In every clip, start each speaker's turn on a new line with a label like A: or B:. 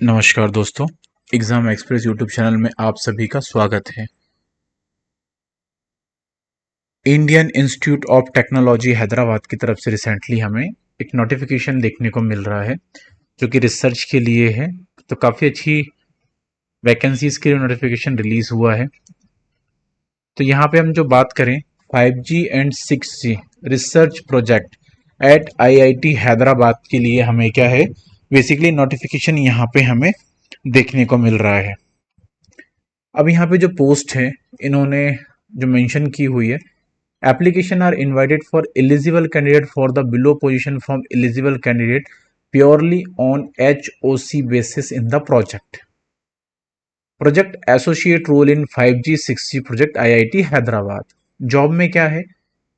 A: नमस्कार दोस्तों, exam express YouTube channel में आप सभी का स्वागत है। Indian institute of technology Hyderabad की तरफ से रिसेंटली हमें एक नोटिफिकेशन देखने को मिल रहा है जो कि रिसर्च के लिए है। तो काफ़ी अच्छी वैकेंसीज के लिए नोटिफिकेशन रिलीज हुआ है। तो यहाँ पे हम जो बात करें 5G and 6G research project at IIT Hyderabad के लिए हमें क्या है, बेसिकली नोटिफिकेशन यहाँ पे हमें देखने को मिल रहा है। अब यहाँ पे जो पोस्ट है इन्होंने जो मेंशन की हुई है, application are invited for eligible candidate for the below position from eligible candidate purely on HOC basis in the project associate role in 5G 6G project IIT Hyderabad. Job में क्या है,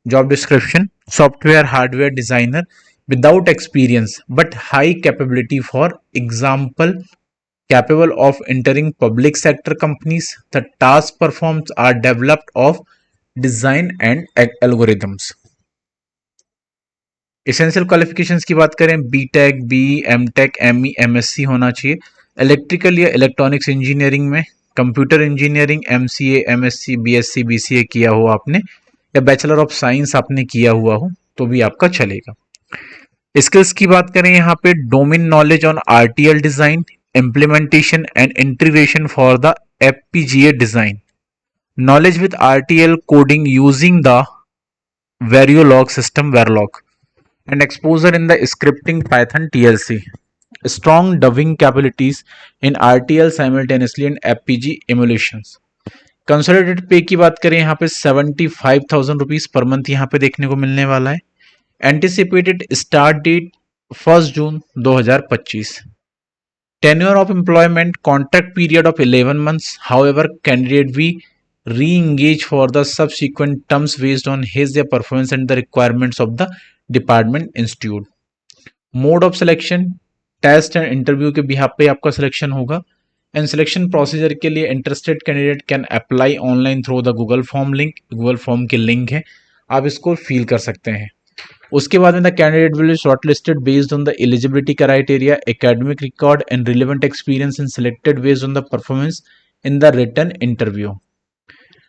A: job description software hardware designer without experience but high capability for example capable of entering public sector companies. The task performed are developed of design and algorithms. Essential qualifications की बात करें, BTech, BE, MTech, ME, MSc होना चाहिए। Electrical या electronics engineering में, computer engineering MCA, MSc, BSc, BCA किया हो आपने, या बैचलर ऑफ साइंस आपने किया हुआ हो तो भी आपका चलेगा। स्किल्स की बात करें यहाँ पे, domain knowledge on RTL design, implementation and integration for the FPGA design, knowledge with RTL coding using the Verilog system Verilog, and exposure in the scripting Python TLC, strong dubbing capabilities in RTL simultaneously and FPG emulations। Consolidated पे की बात करें यहाँ पे 75,000 rupees per month यहाँ पे देखने को मिलने वाला है। Anticipated start date 1 June 2025। Tenure of employment contract period of 11 months. However, candidate be re-engaged for the subsequent terms based on his their performance and the requirements of the department institute. Mode of selection test and interview के behalf पे आपका selection होगा। And selection procedure के लिए interested candidate can apply online through the Google form link. Google form के link है, आप इसको फिल कर सकते हैं। उसके बाद में the candidate will be shortlisted based on the eligibility criteria, academic record and relevant experience and selected based on the performance in the written interview.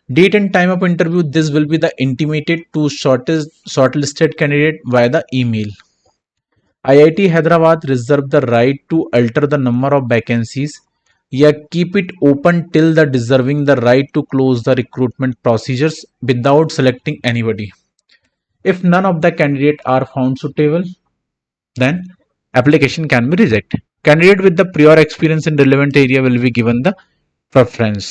A: Date and time of interview, this will be the intimated to shortlisted candidate via the email. IIT Hyderabad reserve the right to alter the number of vacancies या keep it open till the deserving the right to close the recruitment procedures without selecting anybody. If none of the candidate are found suitable, then application can be rejected. Candidate with the prior experience in relevant area will be given the preference.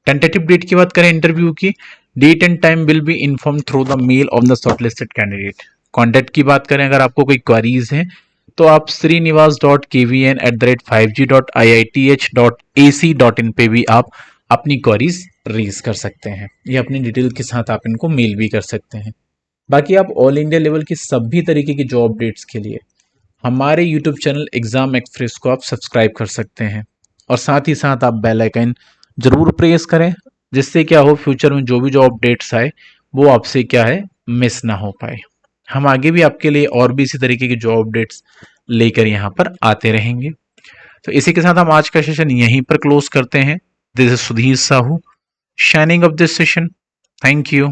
A: Tentative date की बात करें interview की, date and time will be inform through the mail of the shortlisted candidate. Contact की बात करें, अगर आपको कोई क्वारीज हैं तो आप srinivas.kvn@5g.iith.ac.in पे भी आप अपनी क्वारीज रेज कर सकते हैं या अपनी डिटेल के साथ आप इनको मेल भी कर सकते हैं। बाकी आप ऑल इंडिया लेवल की सभी तरीके की जॉब अपडेट्स के लिए हमारे यूट्यूब चैनल एग्जाम एक्सप्रेस को आप सब्सक्राइब कर सकते हैं और साथ ही साथ आप बेल आइकन जरूर प्रेस करें, जिससे क्या हो, फ्यूचर में जो भी जॉब अपडेट्स आए वो आपसे क्या है, मिस ना हो पाए। हम आगे भी आपके लिए और भी इसी तरीके की जॉब अपडेट्स लेकर यहाँ पर आते रहेंगे। तो इसी के साथ हम आज का सेशन यहीं पर क्लोज करते हैं। This is Sudhir Sahu shining of this session. Thank you.